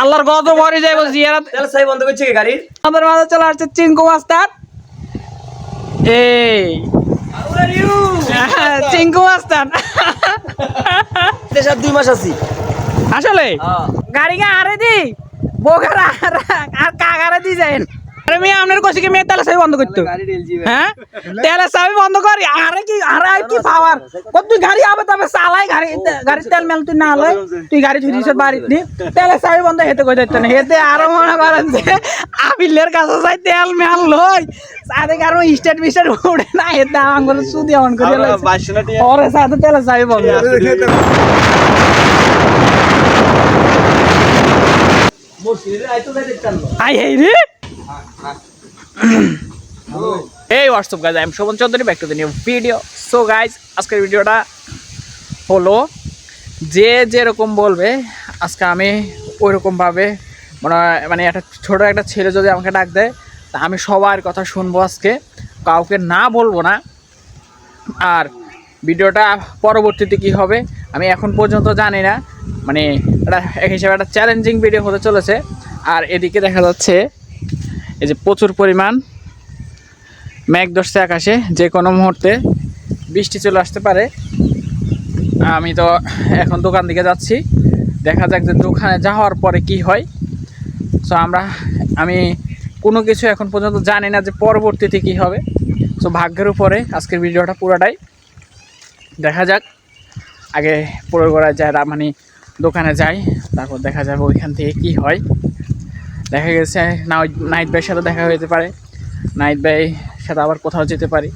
আল্লাহর কত বড় যাই বলছি তেল সাই বন্ধ করছে কি গাড়ির আমাদের মাঝে চলে আসছে চিঙ্কু মাস্টার এই চিঙ্কু মাস্টার দেশে 2 মাস আছি আসলে গাড়ি কে আরে দি বোগারা আর কাগারে দি যায়েন আরে আমি আপনার কইছি কি মে তেল সাই বন্ধ করতে হ্যাঁ তেল সাই বন্ধ করি আরে কি পাওয়ার কত তুই গাড়ি আবে তবে চালাই গাড়ি তেল মেল তুই না লয় তুই গাড়ি ধুইছিস বাড়িতে নি তেল সাই বন্ধ হেতে কই দিতে না হেতে আরো মনে করেন যে আবিলের কাছে যাই তেল মেল লয় সাথে কারো স্টেট উড়ে না হেতে আঙ্গুল সুদি অন করে লয় ওরে সাথে তেল সাই বন্ধ আই হেই রে এই what's up guys I am Shovan Chowdhury back to the new video so guys আজকের ভিডিওটা হলো যে যেরকম বলবে আজকে আমি ওইরকমভাবে মানে একটা ছোটো একটা ছেলে যদি আমাকে ডাক দেয় তা আমি সবার কথা শুনবো আজকে কাউকে না বলবো না আর ভিডিওটা পরবর্তীতে কি হবে আমি এখন পর্যন্ত জানি না মানে এটা এক হিসাবে একটা চ্যালেঞ্জিং ভিডিও হতে চলেছে আর এদিকে দেখা যাচ্ছে এই যে প্রচুর পরিমাণ মেঘ ধরছে আকাশে যে কোনো মুহূর্তে বৃষ্টি চলে আসতে পারে আমি তো এখন দোকান দিকে যাচ্ছি দেখা যাক যে দোকানে যাওয়ার পরে কি হয় সো আমি কোনো কিছু এখন পর্যন্ত জানি না যে পরবর্তীতে কি হবে সো ভাগ্যের উপরে আজকের ভিডিওটা পুরোটাই দেখা যাক আগে পুরো গোড়ায় যায় মানে দোকানে যাই তারপর দেখা যাবে ওইখান থেকে কি হয় দেখা গেছে নাইট ভাইয়ের সাথে দেখা হতে পারে নাইট ভাই সাথে আবার কোথাও যেতে পারি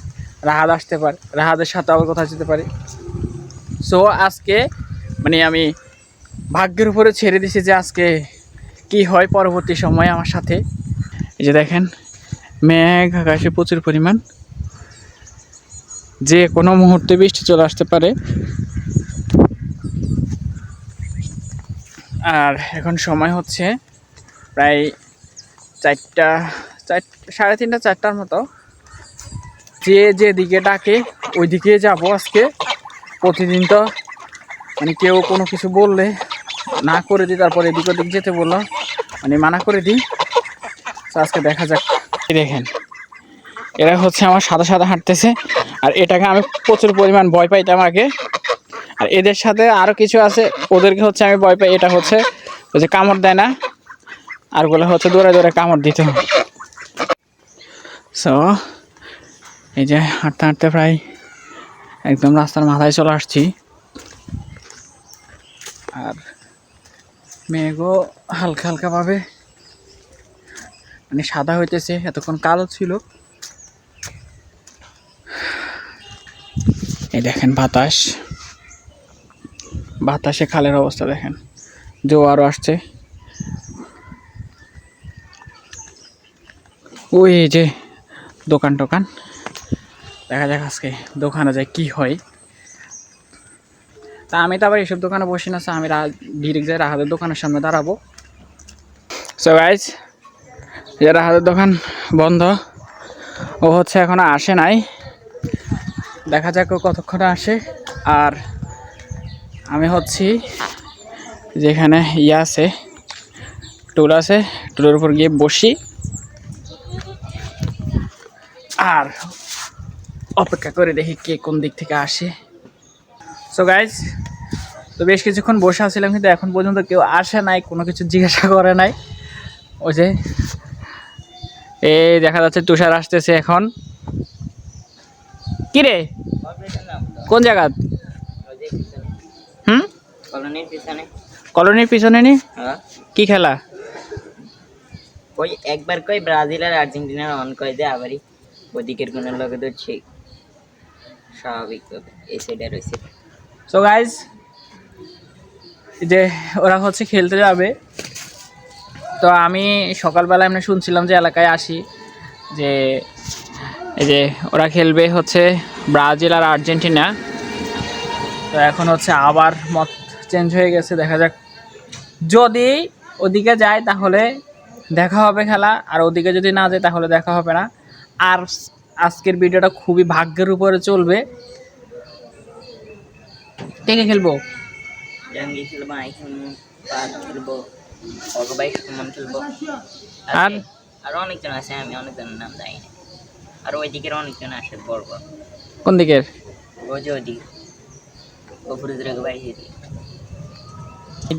রাহাত আসতে পারে রাহাতের সাথে আবার কোথাও যেতে পারি সো আজকে মানে আমি ভাগ্যের উপরে ছেড়ে দিছি যে আজকে কি হয় পরবর্তী সময়ে আমার সাথে এই যে দেখেন মেঘ আকাশে প্রচুর পরিমাণ যে কোনো মুহূর্তে বৃষ্টি চলে আসতে পারে আর এখন সময় হচ্ছে প্রায় 3:30 4টার মতো যে দিকে ডাকে ওই দিকে যাবো আজকে প্রতিদিন তো মানে কেউ কোনো কিছু বললে না করে দিই তারপর এদিক ওদিক যেতে বললো মানে মানা করে দিই তো আজকে দেখা যাক দেখেন এরা হচ্ছে আমার সাদা সাদা হাঁটতেছে আর এটাকে আমি প্রচুর পরিমাণ ভয় পাইতাম আগে আর এদের সাথে আরও কিছু আছে ওদেরকে হচ্ছে আমি ভয় পাই এটা হচ্ছে ওই যে কামড় দেয় না আর গুলো হচ্ছে দৌড়ে দৌড়ে কামড় দিতে হবে সো এই যে হাঁটতে হাঁটতে প্রায় একদম রাস্তার মাথায় চলে আসছি আর মেঘও হালকা হালকাভাবে মানে সাদা হইতেছে এতক্ষণ কালো ছিল এই দেখেন বাতাসে খালের অবস্থা দেখেন জোয়ারও আসছে ওই যে দোকান দেখা যাক আজকে দোকানে যাই কি হয় তা আমি তো আবার এইসব দোকানে বসি না আমি ডিরেক্ট যাই রাহাতের দোকানের সামনে দাঁড়াবো সো গাইজ যে রাহাতের দোকান বন্ধ ও হচ্ছে এখনো আসে নাই দেখা যাক ও কতক্ষণে আসে আর আমি হচ্ছি যেখানে আছে টুল আছে টুলের উপর গিয়ে বসি আর অপেক্ষা করে দেখি কে কোন দিক থেকে আসে সো গাইজ তো বেশ কিছুক্ষণ বসে আসছিলাম কিন্তু এখন পর্যন্ত কেউ আসে নাই কোনো কিছু জিজ্ঞাসা করে নাই ওই যে এই দেখা যাচ্ছে তুষার আসতেছে এখন কি রে কোন জায়গা কলোনির পিছনে নি কি খেলা ওই একবার কই ব্রাজিল আর আর্জেন্টিনার অন কই দে আবারই ওদিকের কোন লগে তো ঠিক স্বাভাবিক এই সাইডে রয়েছে সো গাইজ যে ওরা হচ্ছে খেলতে যাবে তো আমি সকালবেলা এমনি শুনছিলাম যে এলাকায় আসি যে এই যে ওরা খেলবে হচ্ছে ব্রাজিল আর আর্জেন্টিনা তো এখন হচ্ছে আবার মত চেঞ্জ হয়ে গেছে দেখা যাক যদি ওদিকে যায় তাহলে দেখা হবে খেলা আর ওদিকে যদি না যায় তাহলে দেখা হবে না আর আজকের ভিডিওটা খুবই ভাগ্যের উপরে চলবে কে কে খেলবো জঙ্গি খেলবো, আই খেলবো, পাত খেলবো, অগবাই সুমন খেলবো। আর? আর অনেকজন আছে, আমি অনেকজনের নাম জানি না। আর ওই দিকের অনেকজন আসে বড় বড়, কোন দিকের? ওই যে ওদিকে গফুরুদ্দিন অগবাই সেদিকে।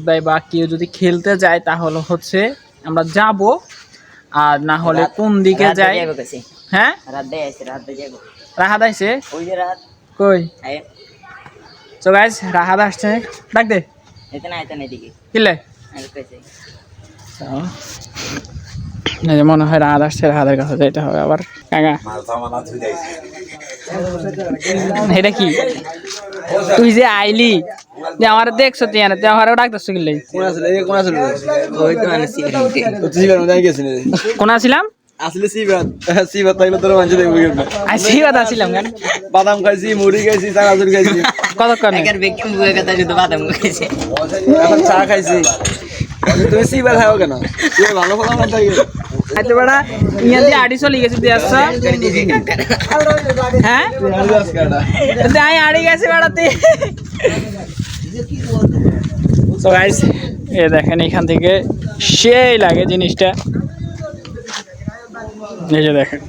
ভাই বা কেউ যদি খেলতে যায় তাহলে হচ্ছে আমরা যাব, আর না হলে কোন দিকে যাই? হ্যাঁ রাত দেয় আছে, রাত দিয়ে যাবো। রাহাত আইছে ওই যে রাত কই? আয়, তো গাইস রাহাত আসছে, ডাক দে। এতে না এদিকে কিলে আমি কইছি। মনে হয় রাহাত আসছে, রাহাতের কাছে যাইতে হবে আবার। কাকা এটা কি তুই যে আইলি যে আমার দেখছো তুই এনে তুই আমারও ডাকতেছো কিলে? ওই তো মানে কোন আসিলাম? আসলে সিবাত তাইলে তোর মানুষ দেখবো কেন? সিবাত আসিলাম কেন? বাদাম খাইছি, মুড়ি খাইছি, চানাচুর খাইছি, কতক্ষণ? একার বেকিং বুয়ে কথা শুধু বাদাম খাইছে। এখন চা খাইছি। তুমি সিবাত খাও কেন? তুই ভালো ফল আমার থাকে। আইতে বড়া ইয়া দিয়ে আড়ি চলে গেছে তুই আসছ? হ্যাঁ তুই আই আড়ি গেছে বেড়াতে। তো গাইস এ দেখেন এখান থেকে সেই লাগে জিনিসটা, এই যে দেখেন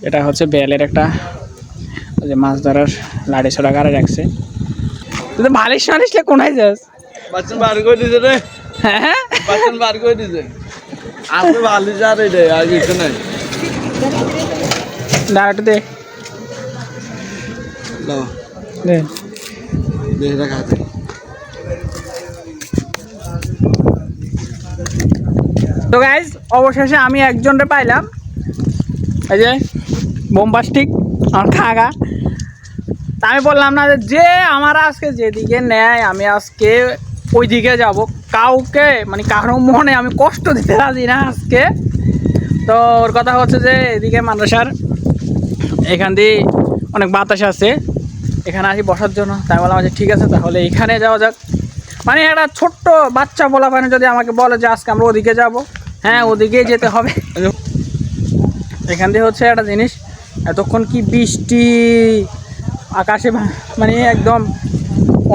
এটা হচ্ছে বেলের একটা ওই যে মাছ ধরার লাড়ি ছোড়া গাড়ি রাখছে। তুই তো ভালিশ মালিশ কোনায় যাস? বাচ্চন বার করে দিছে রে, হ্যাঁ বাচ্চন বার করে দিছে। আপনি ভালো যা রে রে, আর কিছু নাই। দাঁড়াটা দে নাও, দে। দে রাখা আছে। তো গাইজ অবশেষে আমি একজনরে পাইলাম, এই যে বোমবাস্টিক আমার খাগা। তা আমি বললাম না যে আমার আজকে যেদিকে নেয় আমি আজকে ওই দিকে যাব, কাউকে মানে কারো মনে আমি কষ্ট দিতে রাজি না আজকে। তো ওর কথা হচ্ছে যে এদিকে মাদ্রাসার এখান দিয়ে অনেক বাতাস আছে, এখানে আসি বসার জন্য। তাই বললাম যে ঠিক আছে তাহলে এখানে যাওয়া যাক। মানে একটা ছোট্ট বাচ্চা বলা পায় না যদি আমাকে বলে যে আজকে আমরা ওদিকে যাব, হ্যাঁ ওদিকেই যেতে হবে। এখান দিয়ে হচ্ছে একটা জিনিস, এতক্ষণ কি বৃষ্টি আকাশে মানে একদম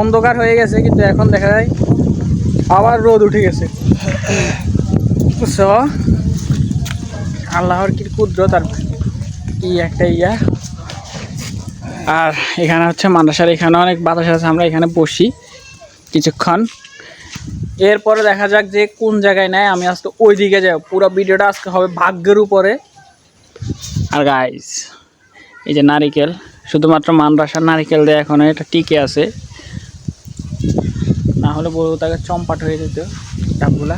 অন্ধকার হয়ে গেছে, কিন্তু এখন দেখা যায় আবার রোদ উঠে গেছে। বুঝছো আল্লাহর কি কুদরত আর কি একটা ইয়া। আর এখানে হচ্ছে মাদ্রাসার এখানে অনেক বাতাস আছে, আমরা এখানে বসি কিছুক্ষণ, এরপরে দেখা যাক যে কোন জায়গায় নেয়। আমি আজকে ওই দিকে যাই, পুরো ভিডিওটা আজকে হবে ভাগ্যের উপরে। আর গাইস এই যে নারিকেল, শুধুমাত্র মাদ্রাসার নারিকেল দিয়ে এখন এটা টিকে আছে, না হলে বড় তাকে চম্পাট হয়ে যেত ডাবগুলা।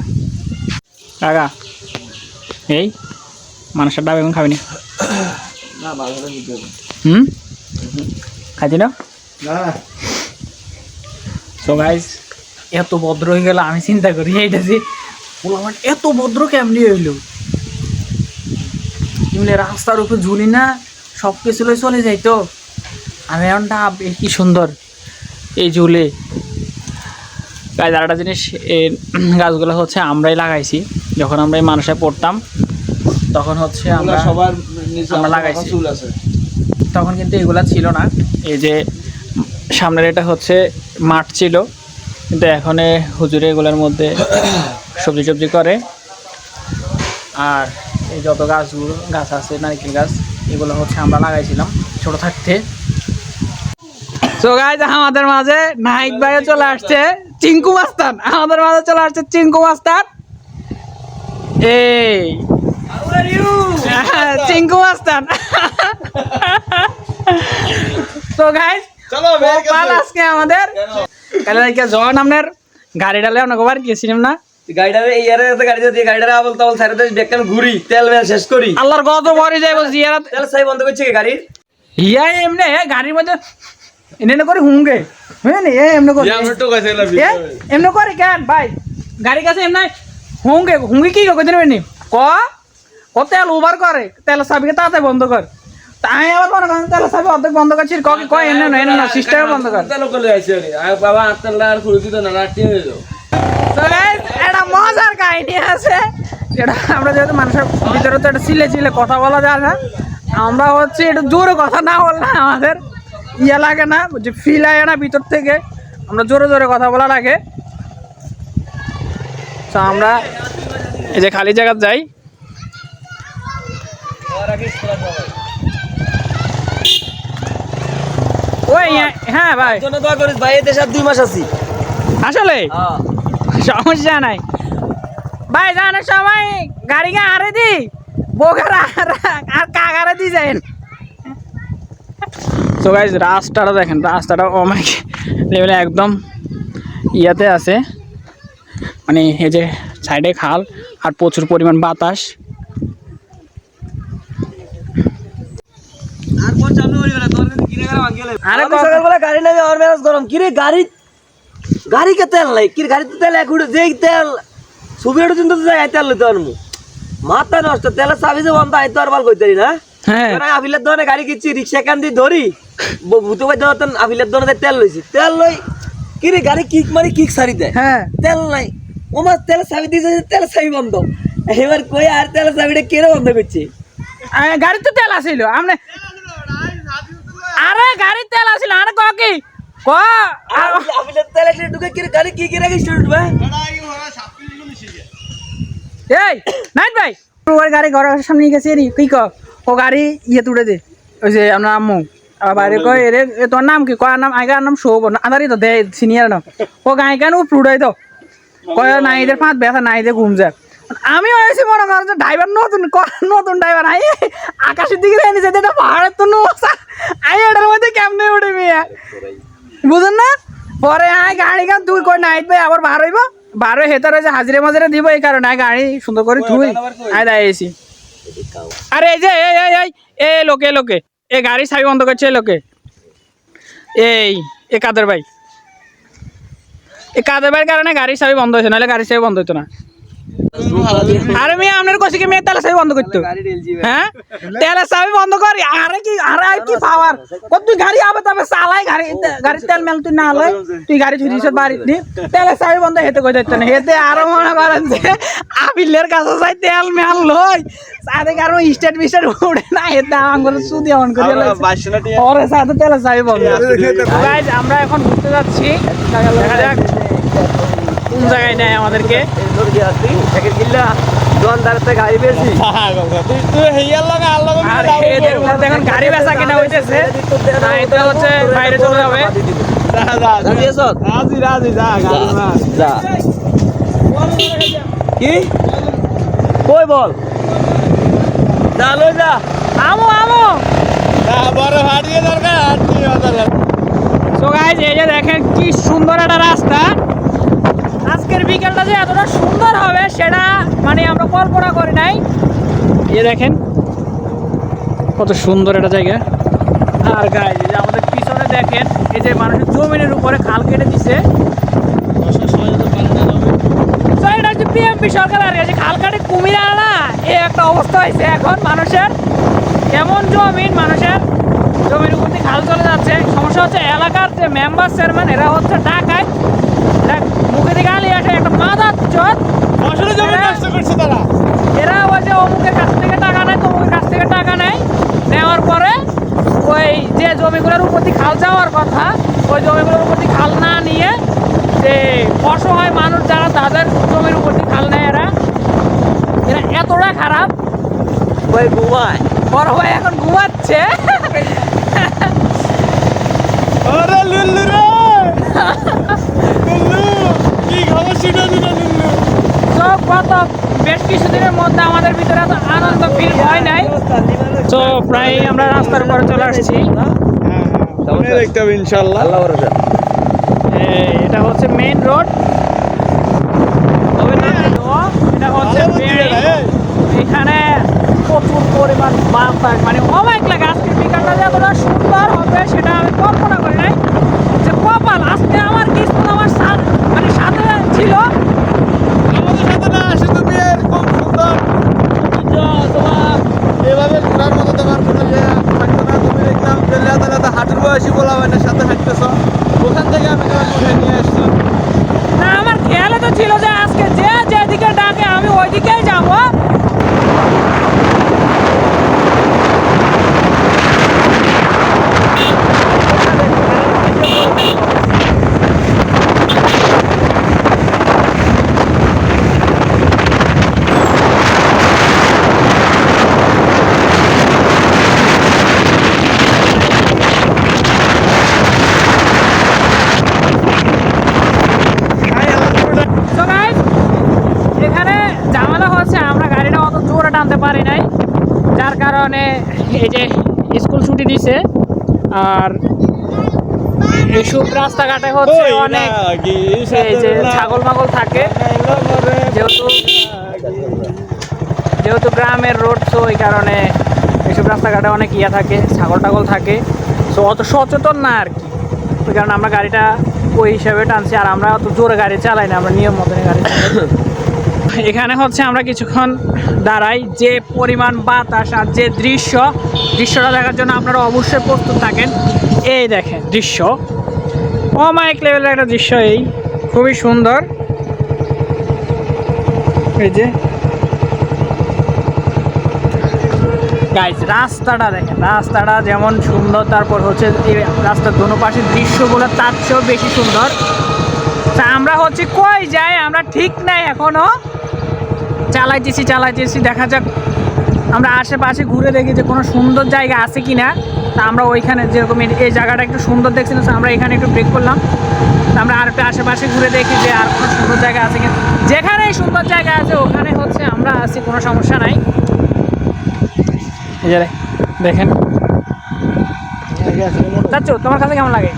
কাকা এই মানুষের ডাব এখন খাবি না? খাইছি না। সো গাইস এত ভদ্র হয়ে গেল, আমি চিন্তা করি এইটা যে পোলাপান এত ভদ্র কেমনি হইলো। এমনি রাস্তার উপর ঝুলি না সব কিছু চলে যাইতো, আমি এখন ডাব কি সুন্দর এই ঝুলে। গাইস আরেকটা জিনিস, এই গাছগুলো হচ্ছে আমরাই লাগাইছি, যখন আমরা এই মানুষে পড়তাম তখন হচ্ছে আমরা সবার আমরা লাগাইছি, তখন কিন্তু এগুলা ছিল না। এই যে সামনের এটা হচ্ছে মাঠ ছিল, কিন্তু এখন হুজুরে এগুলোর মধ্যে সবজি টবজি করে। আর এই যত গাছ আছে নারকেল গাছ এগুলো হচ্ছে আমরা লাগাইছিলাম ছোট থাকতে। সো গাইস আমাদের মাঝে নাহিদ ভাই চলে আসছে, চিঙ্কু মাস্তান আমাদের মাঝে চলে আসছে, চিঙ্কু মাস্তান। এই চিঙ্কু মাস্তান। তো গাইস চলো আজকে আমাদের কালে যখন আপনার গাড়ি ডালে অনেক বার গেছিলাম না, গাড়িটারে এই ইয়ারে গাড়ি দিয়ে গাড়িটারে আবল তাবল ছাড়ে দেই, দেখেন ঘুরি তেল মেল শেষ করি। আল্লাহর কত বড় যাইবো জিয়ারাত তেল সাই বন্ধ করছে কি গাড়ির? ইয়া এমনে গাড়ির মধ্যে এনে করে হুঙ্গে হ্যাঁ নি এমনে করে আমরা তো কইছে না এমনে করে কেন ভাই গাড়ির কাছে এমনে হুঙ্গে কি কইতে নেবেন ক তেল ওভার করে, তেল চাবিকে তাড়াতাড়ি বন্ধ কর। তাই আবার মনে করেন তেল চাবি অর্ধেক বন্ধ করছিস কয় এনে না সিস্টেমে বন্ধ কর। তেল করে আইছে আর বাবা তেল আর খুলে দিত না রাতে হয়ে যাও। তো গাইস এটা মজার কাহিনী আছে, এটা আমরা যেহেতু মানুষের ভিতরে তো এটা চিলে কথা বলা যায় না, আমরা হচ্ছে একটু জোরে কথা না বললে আমাদের ইয়ে লাগে না, যে ফিল আয় না ভিতর থেকে। আমরা জোরে জোরে কথা বলার আগে তো আমরা এই যে খালি জায়গা যাই। ওই হ্যাঁ ভাই জন্য দোয়া করিস ভাই, এই দেশে আর 2 মাস আছি। আসলে সমস্যা নাই ভাই, জানার সময় গাড়িকে আরে দি বোকার আর কাকারে দি যায়। তো গাইজ রাস্তাটা দেখেন, রাস্তাটা অনেক লেভেলে একদম ইয়াতে আছে, মানে এই যে সাইডে খাল আর প্রচুর পরিমাণ বাতাস। আর কোন চালু হইবে না, তোর কাছে কিনে গেলাম গেলে। আরে আমি সকালবেলা গাড়ি নামে আর মেজাজ গরম। কি রে গাড়ি কে তেল নাই? কি গাড়িতে তেল এক উঠে যেই তেল সুবিধাটা চিন্তা তো যাই তেল লইতে আনমু। মাথা নষ্ট, তেলের চাবি যে বন্ধ আইতো আর বাল কইতারি না। হ্যাঁ কারণ আপিলের দোকানে গাড়ি কিনছি, রিক্সা কান দিয়ে ধরি ভূত ভাই দোকান আপিলের দোকানে তেল লইছি, তেল লই কি রে গাড়ি কিক মারি কিক সারি দেয়, হ্যাঁ তেল নাই। ওমা তেলের চাবি দিয়েছে, তেলের চাবি বন্ধ। এবার কই আর তেলের চাবিটা কেন বন্ধ করছে? গাড়ির তো তেল আসিল আপনি, আরে গাড়ির তেল আসিল আরে ক কি ক আপিলের তেল এসে ঢুকে কি রে গাড়ি কি রাখি উঠবে? এই নাইট ভাই ওর গাড়ি ঘরের সামনে গেছে রে, কি ক ও গাড়ি ইয়ে তুলে দে, ওই যে আপনার আম্মু আর বাইরে কয় রে তোর নাম কি কয় নাম আইগার নাম শোভ আদারই তো দে সিনিয়র নাম ও গাই কেন ও ফুটাই তো কয় নাইদের 5 ব্যথা নাইদের ঘুম যায়। আমি হয়েছি মনে করেন যে ড্রাইভার নতুন ড্রাইভার আই আকাশের দিকে নিয়ে যেতে এটা পাহাড়ের তো নৌসা আই এটার মধ্যে কেমনে উঠে মেয়ে বুঝেন না। পরে আয় গাড়ি গান তুই কই নাইট ভাই আবার বার হইব, বার হয়ে হেতার হয়েছে হাজিরে মাঝিরে দিব, এই কারণে গাড়ি সুন্দর করে তুই আয় দাঁড়িয়েছি। আরে এই যে এই লোকে এই গাড়ি সাই বন্ধ করছে লোকে, এই কাদের ভাই, এই কাদের ভাইয়ের কারণে গাড়ির চাবি বন্ধ হয়েছে, নাহলে গাড়ির চাবি বন্ধ হইতো না। আরে মেয়ে আপনার কষিকে মেয়ে তেলের চাবি বন্ধ করতো, হ্যাঁ তেলের চাবি বন্ধ করি আরে কি পাওয়ার তুই গাড়ি আবে তবে চালাই গাড়ির তেল মেল তুই না লয় তুই গাড়ি ছুটি বাড়ি নি তেলের চাবি বন্ধ হেতে কই যাইতো না, হেতে আরো মনে করেন যে আপিলের কাছে যাই তেল মেল লই সাথে কারো স্টেট উঠে না, হেতে আঙ্গুল সুদি অন করে ওরে সাথে তেলের চাবি বন্ধ। গাইস আমরা এখন ঘুরতে যাচ্ছি, দেখা যাক কোন জায়গায় নেয় আমাদেরকে। আর এদের মধ্যে এখন গাড়ি বেচা কিনা হইতেছে, না এটা হচ্ছে বাইরে চলে যাবে। কি কই বল যা লই যা আমো সো গাইস এই যে দেখেন কি সুন্দর একটা রাস্তা, আজকের বিকেলটা যে এতটা সুন্দর হবে সেটা মানে আমরা কল্পনা করি নাই। এই দেখেন কত সুন্দর একটা জায়গা। আর গাইস এই যে আমাদের পিছনে দেখেন এই যে মানুষের জমিনের উপরে খাল কেটে দিছে, এটা হচ্ছে বিএমপি সরকার আর এই খাল কাটে কুমির আনা এই একটা অবস্থা হয়েছে। এখন মানুষের কেমন জমির মানুষের জমির উপর দিয়ে খাল চলে যাচ্ছে। সমস্যা হচ্ছে এলাকার যে মেম্বার চেয়ারম্যান এরা হচ্ছে ডাকায়, মুখে দিকে আলি আসে একটা মাদার চোদ, এরা ওই যে অমুকের কাছ থেকে টাকা নেয় তমুকের কাছ থেকে টাকা নেয়, নেওয়ার পরে ওই যে জমিগুলোর উপর দিয়ে খাল যাওয়ার কথা ওই জমিগুলোর উপর দিয়ে খাল না নিয়ে যে অসহায় মানুষ যারা তাদের জমির উপর দিয়ে খাল নেয় এরা এতটা খারাপ ভাই ঘুমায় বড় ভাই এখন ঘুমাচ্ছে। গত বেশ কিছুদিনের মধ্যে আমাদের ভিতরে এত আনন্দ ফিল হয় নাই, তো প্রায় আমরা রাস্তার উপরে চলে আসছি। ইনশাআল্লাহ এটা হচ্ছে মেইন রোড, এটা হচ্ছে এখানে প্রচুর পরিমাণ বাতাস, মানে অবাক লাগে। আজকের বিকালটা যে এতটা সুন্দর হবে সেটা আমি কল্পনা করি নাই, যে কপাল আজকে আমার কিছু আমার মানে সাথে ছিল আমাদের সাথে না আসে তুমি খুব সুন্দর তোমার এভাবে ঘোরার মতো তোমার কোনো থাকতো না। তুমি দেখলাম যে হাঁটুর বয়সী বলা হয় না সাথে হাঁটতেছ, ওখান থেকে আমি তোমাকে উঠে নিয়ে আসছি। না আমার খেয়ালে তো ছিল যে আজকে যেদিকে ডাকে আমি ওইদিকেই যাবো। যার কারণে এই যে স্কুল ছুটি দিছে। আর এইসব রাস্তাঘাটে হচ্ছে অনেক এই যে ছাগল মাগল থাকে, যেহেতু গ্রামের রোড, তো ওই কারণে এইসব রাস্তাঘাটে অনেক ইয়া থাকে, ছাগল টাগল থাকে। সো অত সচেতন না আর কি, ওই কারণে আমরা গাড়িটা ওই হিসাবে টানছি। আর আমরা অত জোরে গাড়ি চালাই না, আমরা নিয়ম মতনই গাড়ি চালাই। এখানে হচ্ছে আমরা কিছুক্ষণ দাঁড়াই, যে পরিমাণ বাতাস আর যে দৃশ্যটা দেখার জন্য আপনারা অবশ্যই প্রস্তুত থাকেন। এই দেখেন দৃশ্য, অমায়িক লেভেলের একটা দৃশ্য, এই খুবই সুন্দর। এই যে গাইজ রাস্তাটা দেখেন, রাস্তাটা যেমন সুন্দর, তারপর হচ্ছে এই রাস্তার দোনো পাশের দৃশ্যগুলো তার চেয়েও বেশি সুন্দর। তা আমরা হচ্ছে কই যাই আমরা ঠিক নাই, এখনো চালাইতেছি, দেখা যাক আমরা আশেপাশে ঘুরে দেখি যে কোনো সুন্দর জায়গা আছে কি না। তা আমরা ওইখানে যেরকম এই জায়গাটা একটু সুন্দর দেখছিলাম, আমরা এখানে একটু ব্রেক করলাম। আমরা আর একটু আশেপাশে ঘুরে দেখি যে আর কোনো সুন্দর জায়গা আছে কিনা। যেখানে সুন্দর জায়গা আছে ওখানে হচ্ছে আমরা আছি, কোনো সমস্যা নাই। এই যে দেখেন, চাচ্ছু তোমার কাছে কেমন লাগে?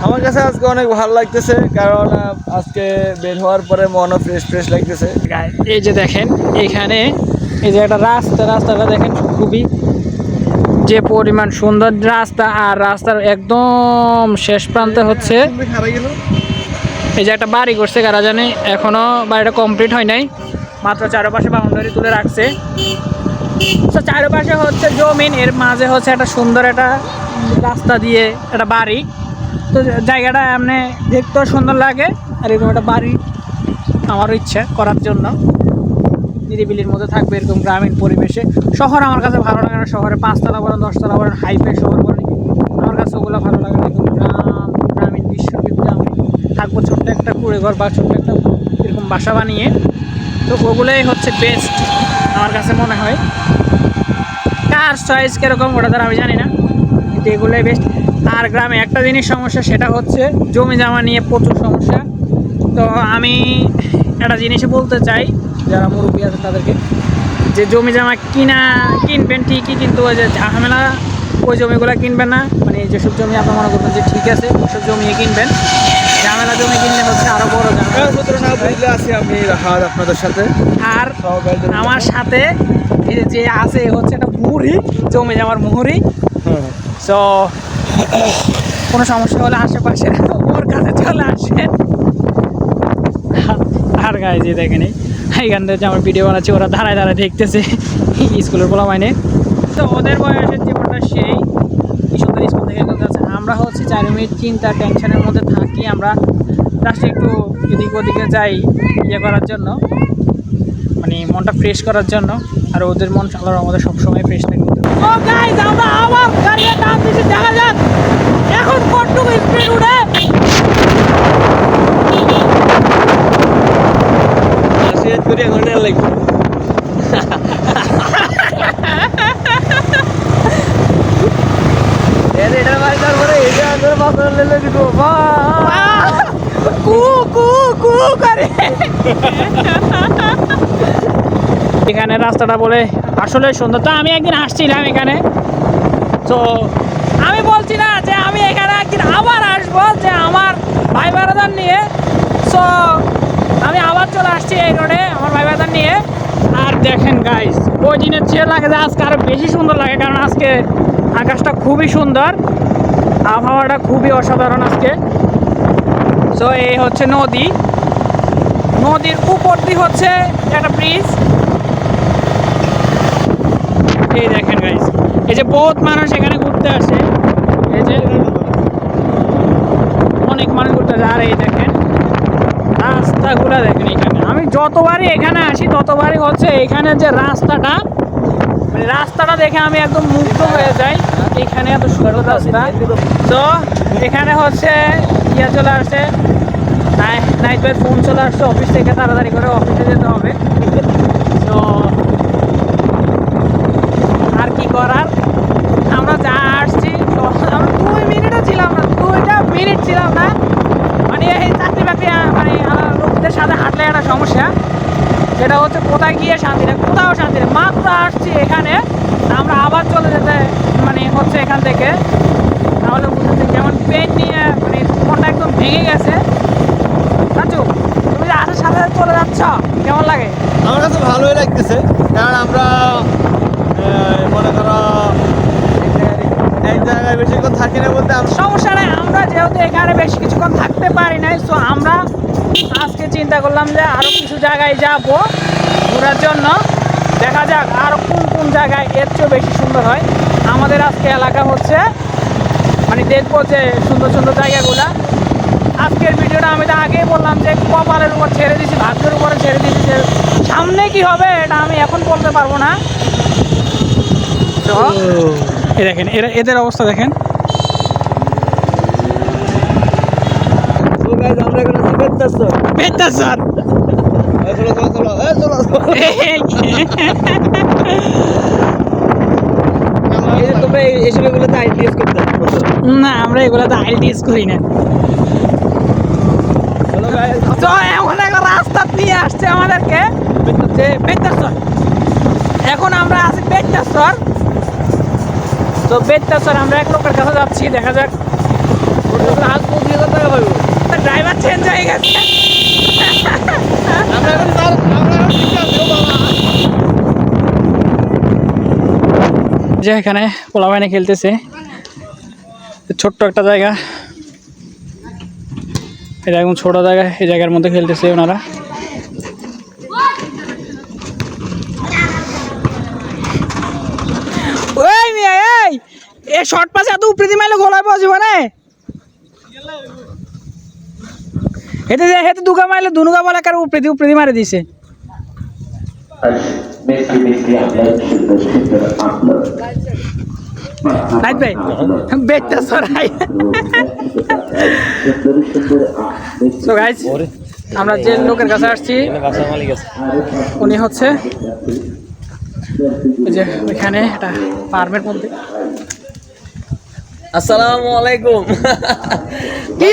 আমার কাছে আজকে অনেক ভালো লাগতেছে, কারণ আজকে বের হওয়ার পরে মনও ফ্রেশ লাগতেছে। এই যে দেখেন এখানে এই যে একটা রাস্তাটা দেখেন খুবই যে পরিমাণ সুন্দর রাস্তা। আর রাস্তার একদম শেষ প্রান্তে হচ্ছে এই যে একটা বাড়ি করছে, কারা জানে, এখনো বাড়িটা কমপ্লিট হয় নাই, মাত্র চারপাশে বাউন্ডারি তুলে রাখছে। তো চারপাশে হচ্ছে জমিন, এর মাঝে হচ্ছে একটা সুন্দর একটা রাস্তা দিয়ে একটা বাড়ি। তো জায়গাটা এমনি দেখতেও সুন্দর লাগে, আর এরকম একটা বাড়ি আমারও ইচ্ছা করার জন্য, নিরিবিলির মধ্যে থাকবে এরকম গ্রামীণ পরিবেশে। শহর আমার কাছে ভালো লাগে না, শহরে 5 তলা বলেন 10 তলা বলেন হাইফাই শহর বলেন, আমার কাছে ওগুলো ভালো লাগে না। এরকম গ্রামীণ দৃশ্যের ভিতরে আমি থাকবো, ছোট্ট একটা কুড়ে ঘর বা ছোট্ট একটা এরকম বাসা বানিয়ে। তো ওগুলোই হচ্ছে বেস্ট আমার কাছে মনে হয়। কার চয়েস কীরকম ওটা তার আমি জানি না, কিন্তু এগুলোই বেস্ট। আর গ্রামে একটা জিনিস সমস্যা, সেটা হচ্ছে জমি জমা নিয়ে প্রচুর সমস্যা। তো আমি একটা জিনিসই বলতে চাই যারা মুরব্বী আছেন তাদেরকে, যে জমি জমা কিনবেন ঠিকই, কিন্তু ওই যে ঝামেলা ওই জমিগুলো কিনবেন না। মানে যেসব জমি আপনার মনে করবেন যে ঠিক আছে ওইসব জমি কিনবেন, ঝামেলা জমি কিনলে হচ্ছে আরও বড় ঝামেলা। আছি আমি রাহাত আপনাদের সাথে, আর আমার সাথে এই যে আছে হচ্ছে একটা মুহুরি, জমি জমার মুহুরি। তো কোনো সমস্যা হলে আশেপাশে ওর কাছে চলে আসেন। আর গায়ে যে দেখেন এইখান থেকে আমার ভিডিও বানাচ্ছে, ওরা দাঁড়ায় দেখতেছে স্কুলের পোলা মাইনে। তো ওদের বয়সের জীবনটা সেই কি সুন্দর স্কুল থেকে যাচ্ছে। আমরা হচ্ছে 4 মিনিট চিন্তা টেনশনের মধ্যে থাকি, আমরা জাস্ট একটু এদিক ওদিকে যাই ইয়ে করার জন্য, মানে মনটা ফ্রেশ করার জন্য। আর ওদের মন আল্লাহর আমাদের সবসময় ফ্রেশ থাকে। ও গাইস, আমরা আবার গাড়ির টান দিছি, দেখা যাক এখন কতটুকু স্পিড উঠে। এখানে রাস্তাটা বলে আসলে সুন্দর। তো আমি একদিন আসছিলাম এখানে, তো আমি বলছি না যে আমি এখানে একদিন আবার আসবো, যে আমার ভাই বারাদার নিয়ে। সো আমি আবার চলে আসছি এই রোডে আমার ভাই বারাদার নিয়ে। আর দেখেন গাইস, ওই দিনের চেয়ে লাগে যে আজকে আরও বেশি সুন্দর লাগে, কারণ আজকে আকাশটা খুবই সুন্দর, আবহাওয়াটা খুবই অসাধারণ আজকে। সো এই হচ্ছে নদীর উপর দিয়ে হচ্ছে একটা ব্রিজ। এই দেখেন গাইস, এই যে বহুত মানুষ এখানে ঘুরতে আসে, এই যে অনেক মানুষ ঘুরতে আসে। আর এই দেখেন রাস্তাগুলো দেখেন, এখানে আমি যতবারই এখানে আসি ততবারই হচ্ছে এখানে যে রাস্তাটা, মানে রাস্তাটা দেখে আমি একদম মুগ্ধ হয়ে যাই। এখানে এত সুন্দর রাস্তা। তো এখানে হচ্ছে ইয়ে চলে আসছে, নাইট বাই ফোন চলে আসছে অফিস থেকে, তাড়াতাড়ি করে অফিসে যেতে হবে। তো আর কি করার, আমরা যা আসছি আমরা 2 মিনিটও ছিলাম না, 2টা মিনিট ছিলাম না। মানে এই চাকরি বাকরি মানে লোকদের সাথে হাঁটলে একটা সমস্যা। এটা হচ্ছে কোথায় গিয়ে শান্তি নেই, কোথাও শান্তি নেই। মাত্র আসছি এখানে, আমরা আবার চলে যেতে মানে হচ্ছে এখান থেকে, তাহলে বুঝতে যেমন পেন নিয়ে মানে মনটা একদম ভেঙে গেছে। রাজু, তুমি যে আসার সাথে সাথে চলে যাচ্ছ, কেমন লাগে? আমার কাছে ভালোই লাগতেছে, কারণ আমরা মনে করো এক জায়গায় বেশিক্ষণ থাকি না বলতে সমস্যা নাই, আমরা যেহেতু এখানে বেশি কিছুক্ষণ থাকতে পারি নাই, সো আমরা আজকে চিন্তা করলাম যে আরও কিছু জায়গায় যাব ঘোরার জন্য। দেখা যাক আরও কোন কোন জায়গায় এর চেয়েও বেশি সুন্দর হয়। আমাদের আজকে এলাকা হচ্ছে মানে দেখবো যে সুন্দর সুন্দর জায়গাগুলা। আজকের ভিডিওটা আমি তো আগেই বললাম যে কপালের উপর ছেড়ে দিয়েছি, ভাগ্যের উপরে ছেড়ে দিয়েছি, যে সামনে কি হবে এটা আমি এখন বলতে পারবো না। তো এই দেখেন এদের অবস্থা দেখেন। আমরা এখন আছি বেত্তাসর। বেত্তাসর তোমরা এইসব এগুলোতে আইটিএস করতে না, আমরা এগুলোতে আইটিএস করি না। তো এখন একটা রাস্তা নিয়ে আসছে আমাদেরকে যে বেত্তাসর। এখন আমরা আছি বেত্তাসর। তো বেত্তাসর আমরা এক লোকের কাছে যাচ্ছি, দেখা যাক। আজ 25,000 টাকা পাবো। ড্রাইভার চেঞ্জ হয়ে গেছে। আমরা এখন ঠিক আছে বাবা। যে এখানে পোলাপাইনে খেলতেছে, ছোট্ট একটা জায়গা, এটা এখন ছোট জায়গা, এই জায়গার মধ্যে খেলতেছে ওনারা। ওই মিয়া এই এ শর্ট পাসে এত উপরে দিয়ে মাইলে গোলায় পাওয়া যাবে না। হেতে দুগা মাইলে দুনুগা বলে কার উপরে দিয়ে মারে দিছে। নাইট ভাই বেটটা সরাই। সো গাইস, আমরা যে লোকের কাছে আসছি উনি হচ্ছে ওই যে ওইখানে একটা ফার্মের মধ্যে। আসসালামু আলাইকুম। কি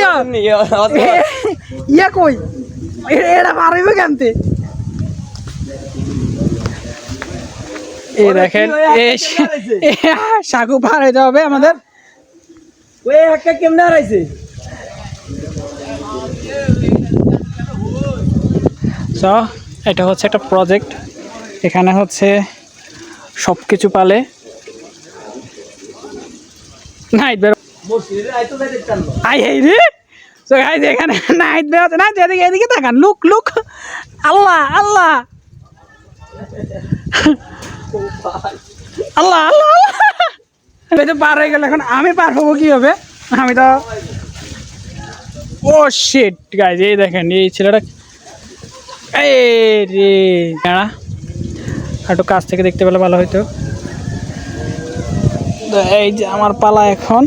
ইয়া কই এরা পারবে কেনতে? এই দেখেন সাগু পার হইতে হবে আমাদের। ওই একটা কেমনে হারাইছে? সো এটা হচ্ছে একটা প্রজেক্ট, এখানে হচ্ছে সব কিছু পালে। নাইট বের আই হেই রে। সো গাইস, এখানে নাইট বের হচ্ছে না, যেদিকে এদিকে তাকান, লুক লুক। আল্লাহ আল্লাহ আল্লাহ আল্লাহ আল্লাহ। তো পার হয়ে গেল, এখন আমি পার হবো কি হবে? আমি তো ও শিট গাইস, এই দেখেন এই ছেলেটা, এই রে একটু কাছ থেকে দেখতে পেলে ভালো হইতো। এই যে আমার পালা এখন।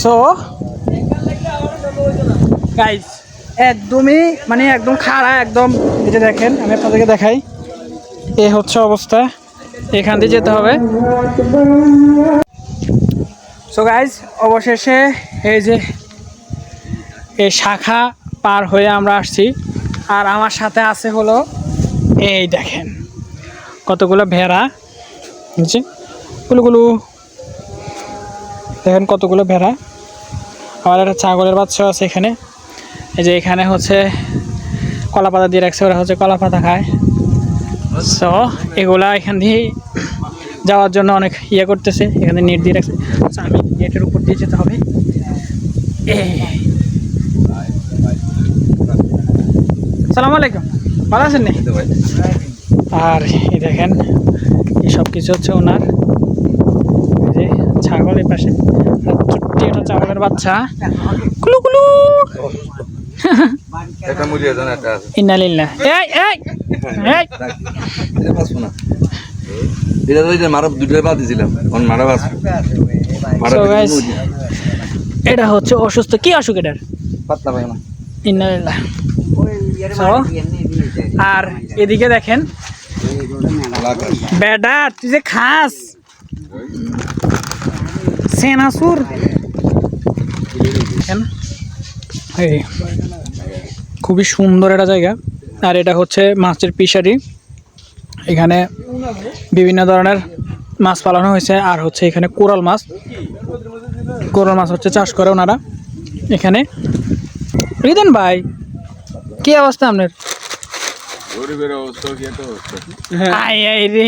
সো গাইস, একদমই মানে একদম খাড়া, একদম এই যে দেখেন, আমি আপনাদেরকে দেখাই, এই হচ্ছে অবস্থা, এখান দিয়ে যেতে হবে। সো গাইস, অবশেষে এই যে এই শাখা পার হয়ে আমরা আসছি, আর আমার সাথে আছে হলো এই দেখেন কতগুলো ভেড়া, বুঝছি গুলো দেখেন কতগুলো ভেড়া, আবার একটা ছাগলের বাচ্চা আছে এখানে। এই যে এখানে হচ্ছে কলা পাতা দিয়ে রাখছে, ওরা হচ্ছে কলা পাতা খায়। সো এগুলা এখান দিয়ে যাওয়ার জন্য অনেক ইয়ে করতেছে, এখানে নেট দিয়ে রাখছে। আমি নেটের উপর দিয়ে যেতে হবে। আসসালামু আলাইকুম, ভালো আছেন নি? আর এই দেখেন এই সব কিছু হচ্ছে ওনার, এই যে ছাগল এই পাশে, ছোট্ট একটা ছাগলের বাচ্চা, কুলু কুলু। ইন্নালিল্লাহ। এই এই এই এটা তো এটা মারা দুটো বাদ দিয়েছিলাম, মারা বাস। So guys, এটা হচ্ছে অসুস্থ, কি অসুখ এটার? পাতলা পায় না। ইন্নালিল্লাহ। So, আর এদিকে দেখেন বেডা, তুই যে খাস সেনাসুর দেখেন এই খুবই সুন্দর একটা জায়গা। আর এটা হচ্ছে মাছের পিশারি, এখানে বিভিন্ন ধরনের মাছ পালন হয়েছে। আর হচ্ছে এখানে কোরাল মাছ হচ্ছে চাষ করে ওনারা এখানে। রিদেন ভাই কি অবস্থা আপনার? আই আই রে,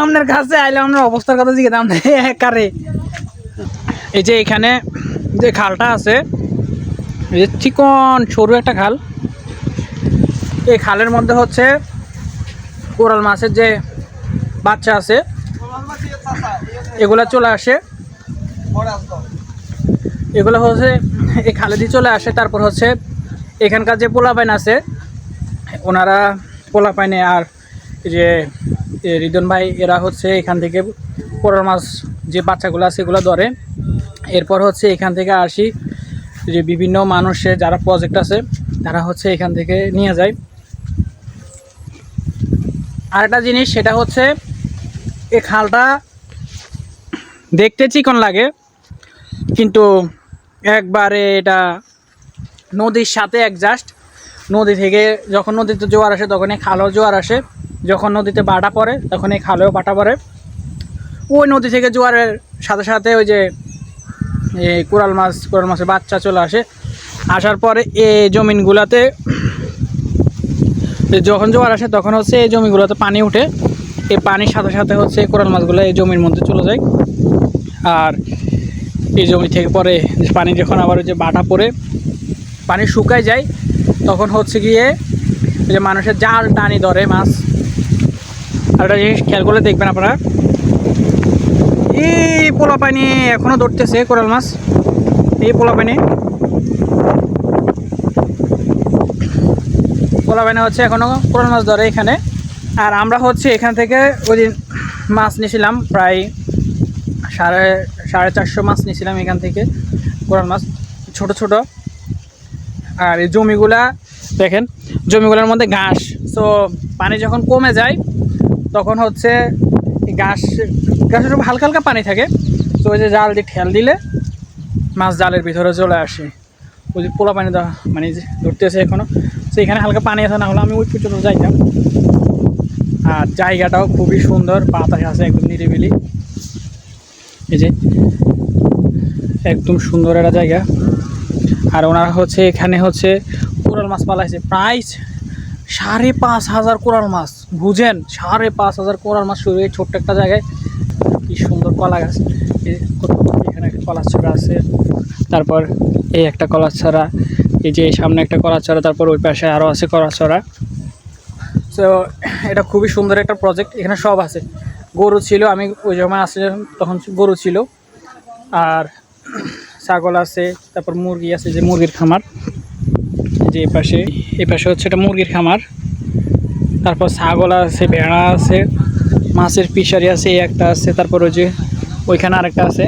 আপনার কাছে আইলে আপনার অবস্থার কথা জিজ্ঞেস আপনি কারে। এই যে এখানে যে খালটা আছে, এই যে চিকন সরু একটা খাল, এই খালের মধ্যে হচ্ছে কোরাল মাছের যে বাচ্চা আছে এগুলা চলে আসে, এগুলো হচ্ছে এই খালে দিয়ে চলে আসে। তারপর হচ্ছে এখানকার যে পোলাপাইন আছে ওনারা পোলাপাইনে আর যে রিদন ভাই এরা হচ্ছে এখান থেকে কোরাল মাছ যে বাচ্চাগুলো আছে এগুলো ধরে। এরপর হচ্ছে এখান থেকে আসি যে বিভিন্ন মানুষের যারা প্রজেক্ট আছে তারা হচ্ছে এখান থেকে নিয়ে যায়। আরেকটা জিনিস সেটা হচ্ছে এই খালটা দেখতে চিকন লাগে, কিন্তু একবারে এটা নদীর সাথে অ্যাডজাস্ট। নদী থেকে যখন নদীতে জোয়ার আসে তখন এই খালেও জোয়ার আসে, যখন নদীতে বাটা পড়ে তখন এই খালেও বাটা পড়ে। ওই নদী থেকে জোয়ারের সাথে সাথে ওই যে এই কোরাল মাছের বাচ্চা চলে আসে। আসার পরে এই জমিনগুলোতে যখন জোয়ার আসে তখন হচ্ছে এই জমিগুলোতে পানি উঠে, এই পানির সাথে সাথে হচ্ছে কোরাল মাছগুলো এই জমির মধ্যে চলে যায়। আর এই জমি থেকে পরে পানি যখন আবার ওই যে বাটা পড়ে পানি শুকায় যায় তখন হচ্ছে গিয়ে যে মানুষের জাল টানি ধরে মাছ। আর একটা জিনিস খেয়াল করে দেখবেন আপনারা, এই পোলা পানি এখনও ধরতেছে কোরাল মাছ, এই পোলা পানি হচ্ছে এখনও কোরাল মাছ ধরে এখানে। আর আমরা হচ্ছে এখান থেকে ওই দিন মাছ নিয়েছিলাম প্রায় 450 মাছ নিয়েছিলাম এখান থেকে কোরাল মাছ ছোট ছোট। আর এই জমিগুলা দেখেন, জমিগুলোর মধ্যে ঘাস, সো পানি যখন কমে যায় তখন হচ্ছে ঘাসের হালকা হালকা পানি থাকে। তো ওই যে জাল দিয়ে ঠেল দিলে মাছ জালের ভিতরে চলে আসে। ওই যে পোলা পানি মানে ধরতেছে এখনও, তো এখানে হালকা পানি আছে, না হলে আমি ওই পর্যন্ত যাইতাম। আর জায়গাটাও খুবই সুন্দর, বাতাস আছে একদম নিরিবিলি, এই যে একদম সুন্দর একটা জায়গা। আর ওনারা হচ্ছে এখানে হচ্ছে কোরাল মাছ পালাইছে প্রায় 5,500 কোরাল মাছ, বুঝেন 5,500 কোরাল মাছ শুরু এই ছোট্ট একটা জায়গায়। কি সুন্দর কলা গাছ, এখানে একটা কলার ছড়া আছে, তারপর এই একটা কলার ছড়া, এই যে সামনে একটা কলার ছড়া, তারপর ওই পাশে আরও আছে কলার ছড়া। তো এটা খুবই সুন্দর একটা প্রজেক্ট, এখানে সব আছে। গরু ছিল, আমি ওই সময় আসলে তখন গরু ছিল, আর ছাগল আছে, তারপর মুরগি আছে, যে মুরগির খামার, যে এই পাশে হচ্ছে এটা মুরগির খামার, তারপর ছাগল আছে, ভেড়া আছে, মাছের পিশারি আছে, এই একটা আছে, তারপর ওই যে ওইখানে আরেকটা আছে।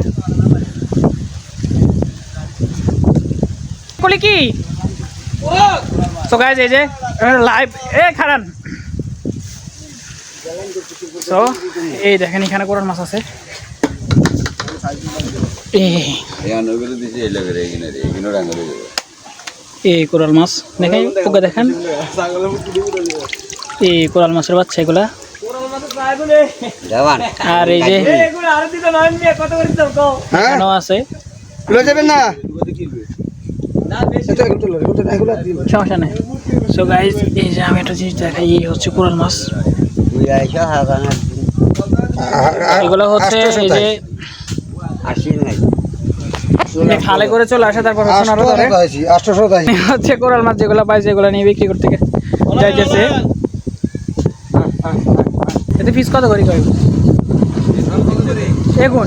বলি কি তো গাইজ, এই যে লাইভ খারান, তো এই দেখেন এখানে কোরাল মাছ আছে। এই কোরাল মাছ দেখেন, ওকে দেখেন, এই কোরাল মাছের বাচ্চা এগুলা। আর এই যে এখানেও আছে, সমস্যা নেই। সো গাইজ, এই যে আমি একটা জিনিস দেখাই, এই হচ্ছে কোরাল মাছ। এগুলো হচ্ছে এই যে খালে করে চলে আসে, তারপর হচ্ছে কোরাল মাছ যেগুলো পাইছে এগুলো নিয়ে বিক্রি করতে যাইতেছে। এতে ফিস কত করি কয় এখন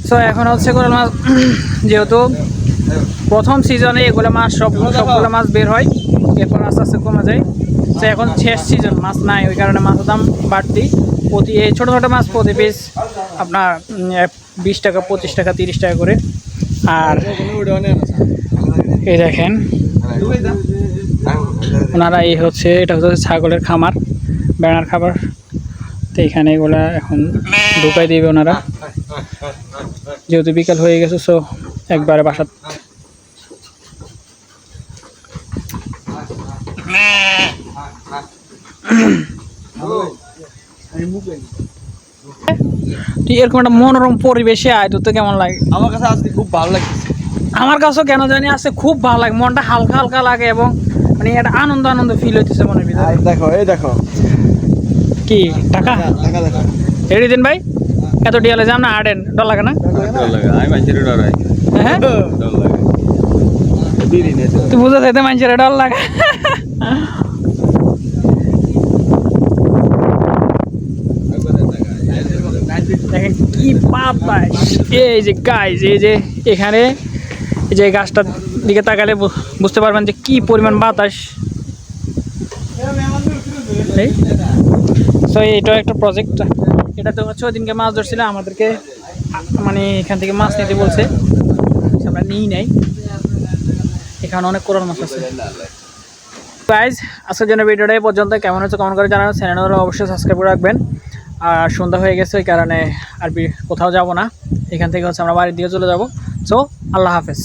সো এখন হচ্ছে কোরাল মাছ, যেহেতু প্রথম সিজনে এগুলো মাছ সবগুলো মাছ বের হয়, এরপর আস্তে আস্তে কমে যায়। তো এখন শেষ সিজন, মাছ নাই, ওই কারণে মাছের দাম বাড়তি। প্রতি এই ছোটো ছোটো মাছ প্রতি পিস আপনার 20 টাকা, 25 টাকা, 30 টাকা করে। আর এই দেখেন ওনারা এই হচ্ছে এটা হচ্ছে ছাগলের খামার, বেড়ার খাবার। তো এখানে এগুলা এখন ঢুকাই দিবে ওনারা, যেহেতু বিকাল হয়ে গেছে। সো একবারে বাসা তুই এরকম একটা মনোরম পরিবেশে আয়, তোর তো কেমন লাগে? আমার কাছে আজকে খুব ভালো লাগছে। আমার কাছেও কেন জানি আছে খুব ভালো লাগে, মনটা হালকা হালকা লাগে এবং মানে একটা আনন্দ আনন্দ ফিল হইতেছে মনের ভিতরে। দেখো এই দেখো কি টাকা টাকা দেখো রেডি দিন ভাই, এত ডিয়ালে যাম না আড়েন, ডর লাগে না? হ্যাঁ তুই বুঝে যেতে মানুষের ডর লাগে। দেখেন কি বাতাস, এই যে গাইজ, এই যে এখানে এই যে গাছটার দিকে তাকালে বুঝতে পারবেন যে কি পরিমাণ বাতাস। সো এইটাও একটা প্রজেক্ট। এটা তো হচ্ছে ওইদিনকে মাছ ধরছিল, আমাদেরকে মানে এখান থেকে মাছ নিতে বলছে, আমরা নিই নাই। এখানে অনেক কোরাল মাছ আছে। গাইজ আজকের জন্য ভিডিওটা এই পর্যন্ত। কেমন হচ্ছে কমেন্ট করে জানাবেন, চ্যানেলটা অবশ্যই সাবস্ক্রাইব করে রাখবেন। আর সন্ধ্যা হয়ে গেছে, ওই কারণে আর কোথাও যাব না, এখান থেকে হচ্ছে আমরা বাড়ির দিকে চলে যাব। সো আল্লাহ হাফেজ।